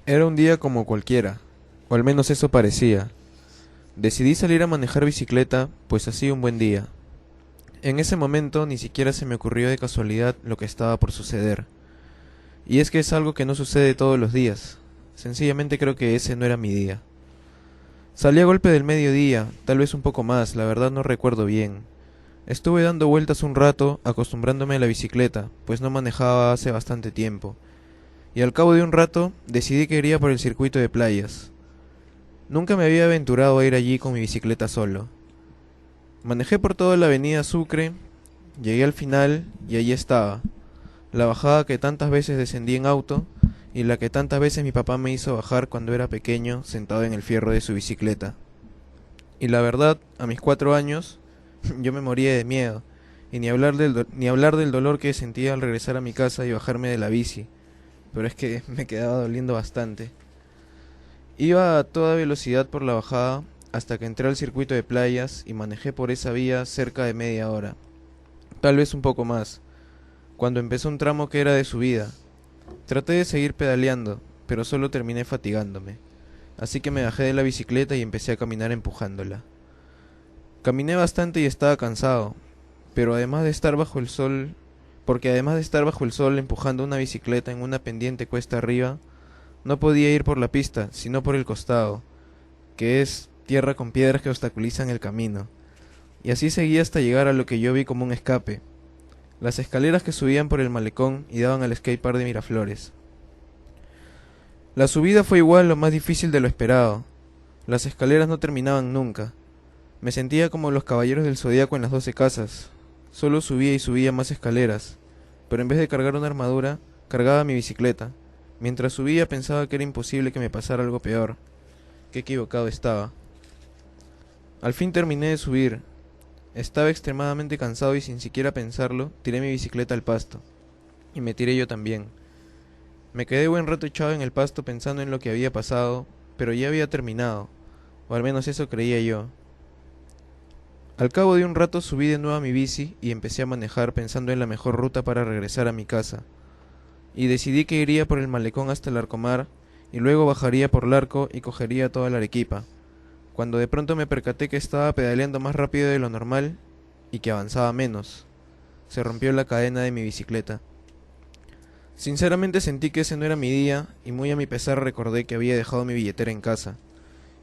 Era un día como cualquiera, o al menos eso parecía. Decidí salir a manejar bicicleta, pues hacía un buen día. En ese momento ni siquiera se me ocurrió de casualidad lo que estaba por suceder. Y es que es algo que no sucede todos los días. Sencillamente creo que ese no era mi día. Salí a golpe del mediodía, tal vez un poco más, la verdad no recuerdo bien. Estuve dando vueltas un rato, acostumbrándome a la bicicleta, pues no manejaba hace bastante tiempo. Y al cabo de un rato decidí que iría por el circuito de playas. Nunca me había aventurado a ir allí con mi bicicleta solo. Manejé por toda la avenida Sucre, llegué al final y allí estaba, la bajada que tantas veces descendí en auto y la que tantas veces mi papá me hizo bajar cuando era pequeño sentado en el fierro de su bicicleta. Y la verdad, a mis 4 años, yo me moría de miedo, y ni hablar del dolor que sentía al regresar a mi casa y bajarme de la bici, pero es que me quedaba doliendo bastante. Iba a toda velocidad por la bajada hasta que entré al circuito de playas y manejé por esa vía cerca de media hora, tal vez un poco más, cuando empezó un tramo que era de subida. Traté de seguir pedaleando, pero solo terminé fatigándome, así que me bajé de la bicicleta y empecé a caminar empujándola. Caminé bastante y estaba cansado, pero además de estar bajo el sol, porque además de estar bajo el sol empujando una bicicleta en una pendiente cuesta arriba, no podía ir por la pista, sino por el costado, que es tierra con piedras que obstaculizan el camino. Y así seguí hasta llegar a lo que yo vi como un escape, las escaleras que subían por el malecón y daban al skatepark de Miraflores. La subida fue igual o más difícil de lo esperado. Las escaleras no terminaban nunca. Me sentía como los caballeros del zodiaco en las 12 casas. Solo subía y subía más escaleras, pero en vez de cargar una armadura, cargaba mi bicicleta. Mientras subía pensaba que era imposible que me pasara algo peor. Qué equivocado estaba. Al fin terminé de subir. Estaba extremadamente cansado y sin siquiera pensarlo, tiré mi bicicleta al pasto. Y me tiré yo también. Me quedé buen rato echado en el pasto pensando en lo que había pasado, pero ya había terminado, o al menos eso creía yo. Al cabo de un rato subí de nuevo a mi bici y empecé a manejar pensando en la mejor ruta para regresar a mi casa. Y decidí que iría por el malecón hasta el Arcomar y luego bajaría por Larco y cogería toda la Arequipa, cuando de pronto me percaté que estaba pedaleando más rápido de lo normal y que avanzaba menos. Se rompió la cadena de mi bicicleta. Sinceramente sentí que ese no era mi día y muy a mi pesar recordé que había dejado mi billetera en casa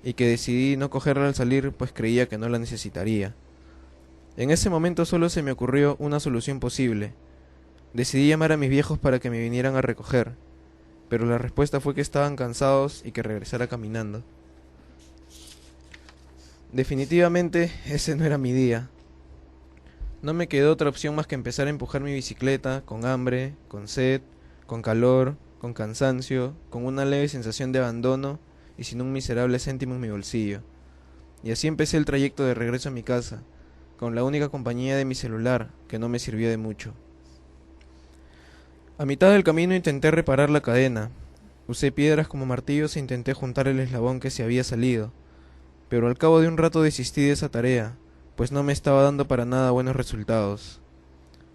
y que decidí no cogerla al salir pues creía que no la necesitaría. En ese momento solo se me ocurrió una solución posible. Decidí llamar a mis viejos para que me vinieran a recoger, pero la respuesta fue que estaban cansados y que regresara caminando. Definitivamente ese no era mi día. No me quedó otra opción más que empezar a empujar mi bicicleta, con hambre, con sed, con calor, con cansancio, con una leve sensación de abandono y sin un miserable céntimo en mi bolsillo. Y así empecé el trayecto de regreso a mi casa, con la única compañía de mi celular, que no me sirvió de mucho. A mitad del camino intenté reparar la cadena. Usé piedras como martillos e intenté juntar el eslabón que se había salido, pero al cabo de un rato desistí de esa tarea, pues no me estaba dando para nada buenos resultados.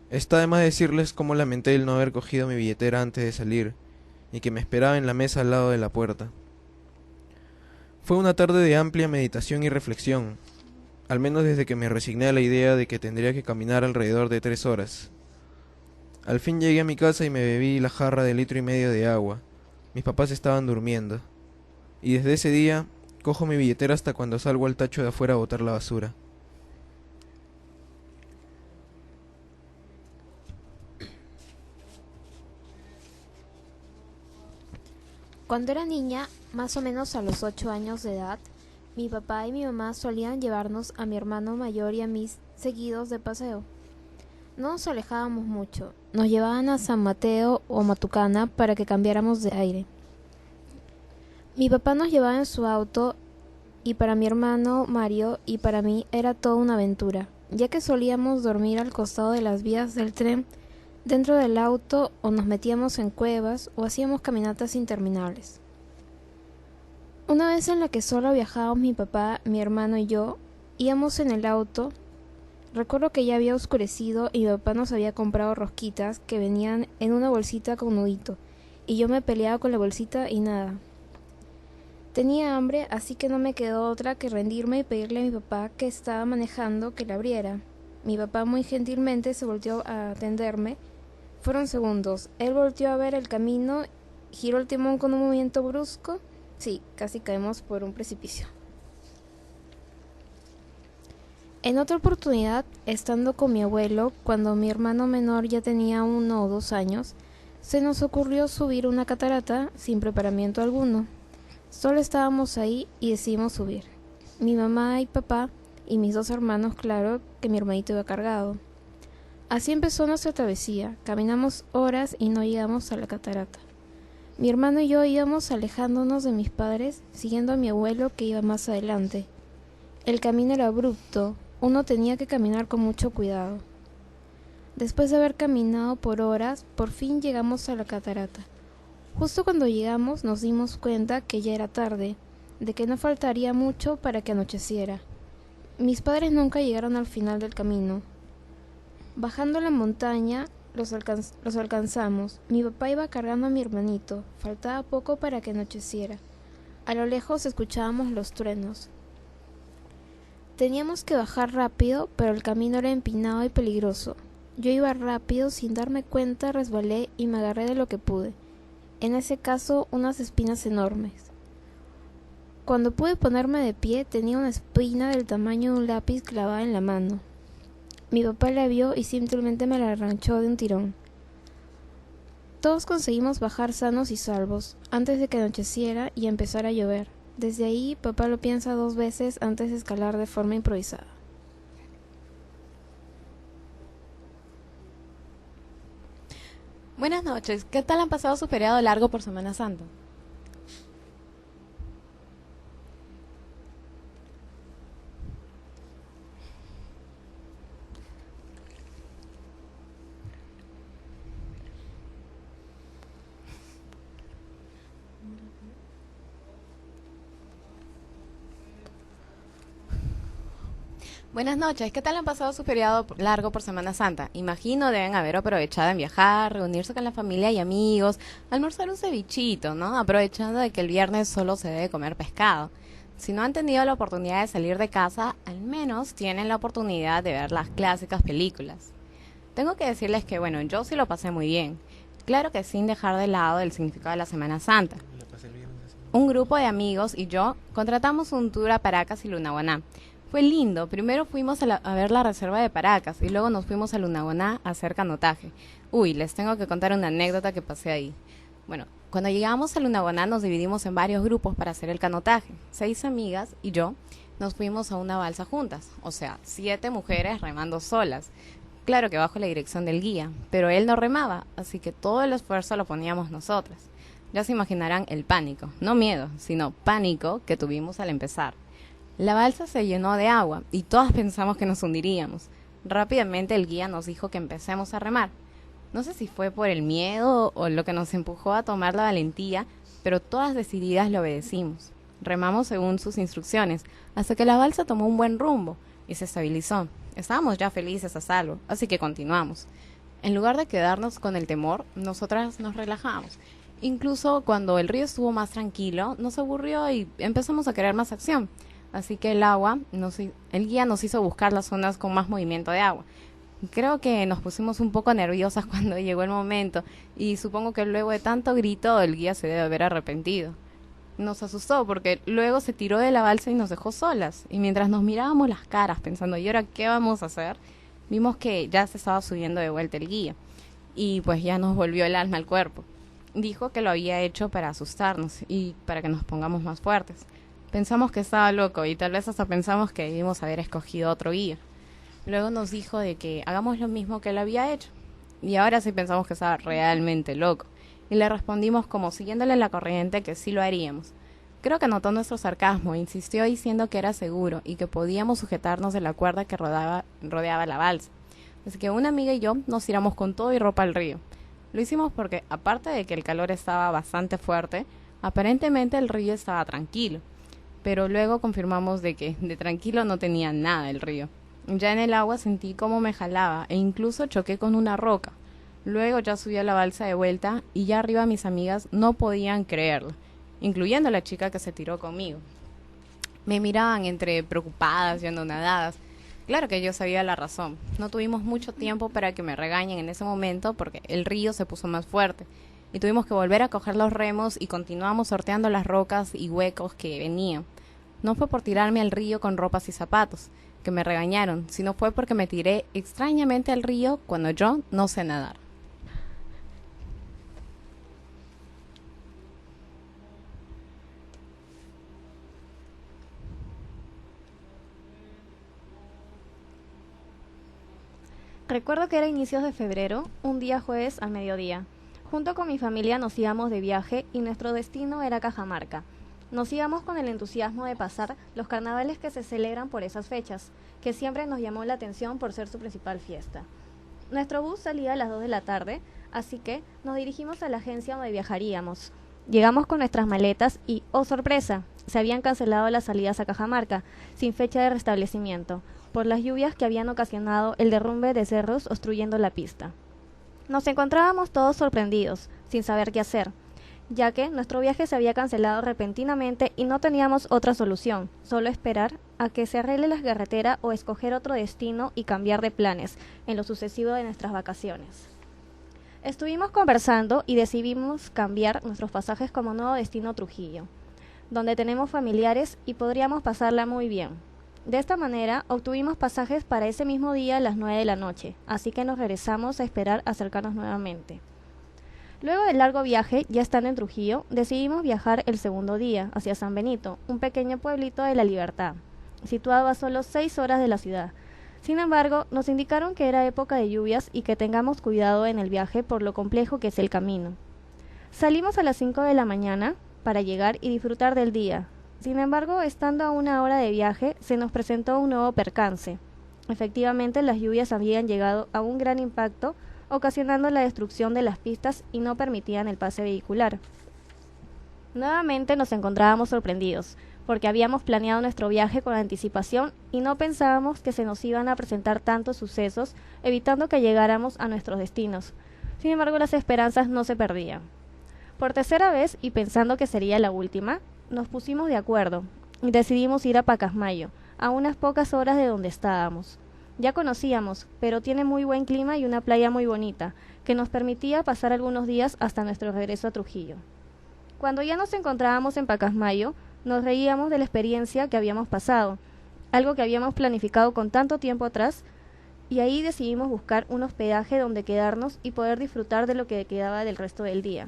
Está de más decirles cómo lamenté el no haber cogido mi billetera antes de salir, y que me esperaba en la mesa al lado de la puerta. Fue una tarde de amplia meditación y reflexión, al menos desde que me resigné a la idea de que tendría que caminar alrededor de 3 horas. Al fin llegué a mi casa y me bebí la jarra de 1,5 litros de agua. Mis papás estaban durmiendo, y desde ese día cojo mi billetera hasta cuando salgo al tacho de afuera a botar la basura. Cuando era niña, más o menos a los 8 años de edad, mi papá y mi mamá solían llevarnos a mi hermano mayor y a mí seguidos de paseo. No nos alejábamos mucho, nos llevaban a San Mateo o Matucana para que cambiáramos de aire. Mi papá nos llevaba en su auto y para mi hermano Mario y para mí era toda una aventura, ya que solíamos dormir al costado de las vías del tren, dentro del auto o nos metíamos en cuevas o hacíamos caminatas interminables. Una vez en la que solo viajábamos mi papá, mi hermano y yo, íbamos en el auto. Recuerdo que ya había oscurecido y mi papá nos había comprado rosquitas que venían en una bolsita con nudito, y yo me peleaba con la bolsita y nada. Tenía hambre, así que no me quedó otra que rendirme y pedirle a mi papá, que estaba manejando, que la abriera. Mi papá muy gentilmente se volteó a atenderme. Fueron segundos. Él volteó a ver el camino, giró el timón con un movimiento brusco. Sí, casi caemos por un precipicio. En otra oportunidad, estando con mi abuelo, cuando mi hermano menor ya tenía 1 o 2 años, se nos ocurrió subir una catarata sin preparamiento alguno. Solo estábamos ahí y decidimos subir. Mi mamá y papá y mis 2 hermanos, claro que mi hermanito iba cargado. Así empezó nuestra travesía. Caminamos horas y no llegamos a la catarata. Mi hermano y yo íbamos alejándonos de mis padres, siguiendo a mi abuelo que iba más adelante. El camino era abrupto, uno tenía que caminar con mucho cuidado. Después de haber caminado por horas, por fin llegamos a la catarata. Justo cuando llegamos nos dimos cuenta que ya era tarde, de que no faltaría mucho para que anocheciera. Mis padres nunca llegaron al final del camino. Bajando la montaña, los alcanzamos. Mi papá iba cargando a mi hermanito. Faltaba poco para que anocheciera. A lo lejos escuchábamos los truenos. Teníamos que bajar rápido, pero el camino era empinado y peligroso. Yo iba rápido, sin darme cuenta resbalé y me agarré de lo que pude. En ese caso, unas espinas enormes. Cuando pude ponerme de pie, tenía una espina del tamaño de un lápiz clavada en la mano. Mi papá la vio y simplemente me la arranchó de un tirón. Todos conseguimos bajar sanos y salvos, antes de que anocheciera y empezara a llover. Desde ahí, papá lo piensa 2 veces antes de escalar de forma improvisada. Buenas noches, ¿qué tal han pasado su feriado largo por Semana Santa? Buenas noches, ¿qué tal han pasado su feriado largo por Semana Santa? Imagino deben haber aprovechado en viajar, reunirse con la familia y amigos, almorzar un cevichito, ¿no? Aprovechando de que el viernes solo se debe comer pescado. Si no han tenido la oportunidad de salir de casa, al menos tienen la oportunidad de ver las clásicas películas. Tengo que decirles que, bueno, yo sí lo pasé muy bien. Claro que sin dejar de lado el significado de la Semana Santa. Un grupo de amigos y yo contratamos un tour a Paracas y Lunahuaná. Fue lindo, primero fuimos a ver la reserva de Paracas y luego nos fuimos a Lunahuaná a hacer canotaje. Uy, les tengo que contar una anécdota que pasé ahí. Bueno, cuando llegamos a Lunahuaná nos dividimos en varios grupos para hacer el canotaje. 6 amigas y yo nos fuimos a una balsa juntas, o sea, 7 mujeres remando solas. Claro que bajo la dirección del guía, pero él no remaba, así que todo el esfuerzo lo poníamos nosotras. Ya se imaginarán el pánico, no miedo, sino pánico que tuvimos al empezar. La balsa se llenó de agua y todas pensamos que nos hundiríamos. Rápidamente el guía nos dijo que empecemos a remar. No sé si fue por el miedo o lo que nos empujó a tomar la valentía, pero todas decididas le obedecimos. Remamos según sus instrucciones, hasta que la balsa tomó un buen rumbo y se estabilizó. Estábamos ya felices a salvo, así que continuamos. En lugar de quedarnos con el temor, nosotras nos relajamos. Incluso cuando el río estuvo más tranquilo, nos aburrió y empezamos a querer más acción. Así que el guía nos hizo buscar las zonas con más movimiento de agua. Creo que nos pusimos un poco nerviosas cuando llegó el momento y supongo que luego de tanto grito el guía se debe haber arrepentido. Nos asustó porque luego se tiró de la balsa y nos dejó solas. Y mientras nos mirábamos las caras pensando, ¿y ahora qué vamos a hacer? Vimos que ya se estaba subiendo de vuelta el guía y pues ya nos volvió el alma al cuerpo. Dijo que lo había hecho para asustarnos y para que nos pongamos más fuertes. Pensamos que estaba loco y tal vez hasta pensamos que debimos haber escogido otro guía. Luego nos dijo de que hagamos lo mismo que él había hecho. Y ahora sí pensamos que estaba realmente loco. Y le respondimos como siguiéndole la corriente que sí lo haríamos. Creo que notó nuestro sarcasmo e insistió diciendo que era seguro y que podíamos sujetarnos de la cuerda que rodeaba la balsa. Así que una amiga y yo nos tiramos con todo y ropa al río. Lo hicimos porque, aparte de que el calor estaba bastante fuerte, aparentemente el río estaba tranquilo. Pero luego confirmamos de que de tranquilo no tenía nada el río. Ya en el agua sentí cómo me jalaba e incluso choqué con una roca. Luego ya subí a la balsa de vuelta y ya arriba mis amigas no podían creerlo. incluyendo la chica que se tiró conmigo. Me miraban entre preocupadas y anonadadas. Claro que yo sabía la razón. No tuvimos mucho tiempo para que me regañen en ese momento porque el río se puso más fuerte y tuvimos que volver a coger los remos y continuamos sorteando las rocas y huecos que venían. No fue por tirarme al río con ropas y zapatos que me regañaron, sino fue porque me tiré extrañamente al río cuando yo no sé nadar. Recuerdo que era inicios de febrero, un día jueves al mediodía. Junto con mi familia nos íbamos de viaje y nuestro destino era Cajamarca. Nos íbamos con el entusiasmo de pasar los carnavales que se celebran por esas fechas, que siempre nos llamó la atención por ser su principal fiesta. Nuestro bus salía a las 2 de la tarde, así que nos dirigimos a la agencia donde viajaríamos. Llegamos con nuestras maletas y, ¡oh sorpresa!, se habían cancelado las salidas a Cajamarca, sin fecha de restablecimiento, por las lluvias que habían ocasionado el derrumbe de cerros obstruyendo la pista. Nos encontrábamos todos sorprendidos, sin saber qué hacer, ya que nuestro viaje se había cancelado repentinamente y no teníamos otra solución, solo esperar a que se arregle la carretera o escoger otro destino y cambiar de planes en lo sucesivo de nuestras vacaciones. Estuvimos conversando y decidimos cambiar nuestros pasajes como nuevo destino Trujillo, donde tenemos familiares y podríamos pasarla muy bien. De esta manera obtuvimos pasajes para ese mismo día a las 9 de la noche, así que nos regresamos a esperar acercarnos nuevamente. Luego del largo viaje, ya estando en Trujillo, decidimos viajar el segundo día hacia San Benito, un pequeño pueblito de La Libertad, situado a solo 6 horas de la ciudad. Sin embargo, nos indicaron que era época de lluvias y que tengamos cuidado en el viaje por lo complejo que es el camino. Salimos a las 5 de la mañana para llegar y disfrutar del día. Sin embargo, estando a 1 hora de viaje, se nos presentó un nuevo percance. Efectivamente, las lluvias habían llegado a un gran impacto, ocasionando la destrucción de las pistas y no permitían el pase vehicular. Nuevamente nos encontrábamos sorprendidos, porque habíamos planeado nuestro viaje con anticipación y no pensábamos que se nos iban a presentar tantos sucesos, evitando que llegáramos a nuestros destinos. Sin embargo, las esperanzas no se perdían. Por tercera vez, y pensando que sería la última, nos pusimos de acuerdo y decidimos ir a Pacasmayo, a unas pocas horas de donde estábamos. Ya conocíamos, pero tiene muy buen clima y una playa muy bonita, que nos permitía pasar algunos días hasta nuestro regreso a Trujillo. Cuando ya nos encontrábamos en Pacasmayo, nos reíamos de la experiencia que habíamos pasado, algo que habíamos planificado con tanto tiempo atrás, y ahí decidimos buscar un hospedaje donde quedarnos y poder disfrutar de lo que quedaba del resto del día.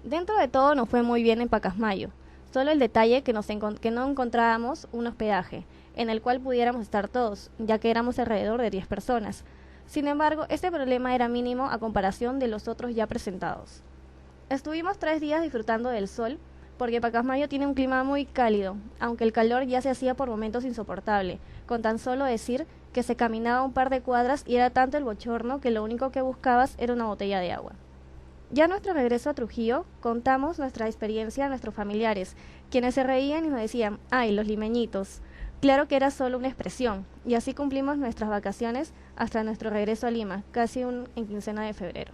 Dentro de todo nos fue muy bien en Pacasmayo, solo el detalle que no encontrábamos un hospedaje en el cual pudiéramos estar todos, ya que éramos alrededor de 10 personas. Sin embargo, este problema era mínimo a comparación de los otros ya presentados. Estuvimos 3 días disfrutando del sol, porque Pacasmayo tiene un clima muy cálido, aunque el calor ya se hacía por momentos insoportable, con tan solo decir que se caminaba un par de cuadras y era tanto el bochorno que lo único que buscabas era una botella de agua. Ya a nuestro regreso a Trujillo, contamos nuestra experiencia a nuestros familiares, quienes se reían y nos decían, ¡ay, los limeñitos! Claro que era solo una expresión, y así cumplimos nuestras vacaciones hasta nuestro regreso a Lima, casi en quincena de febrero.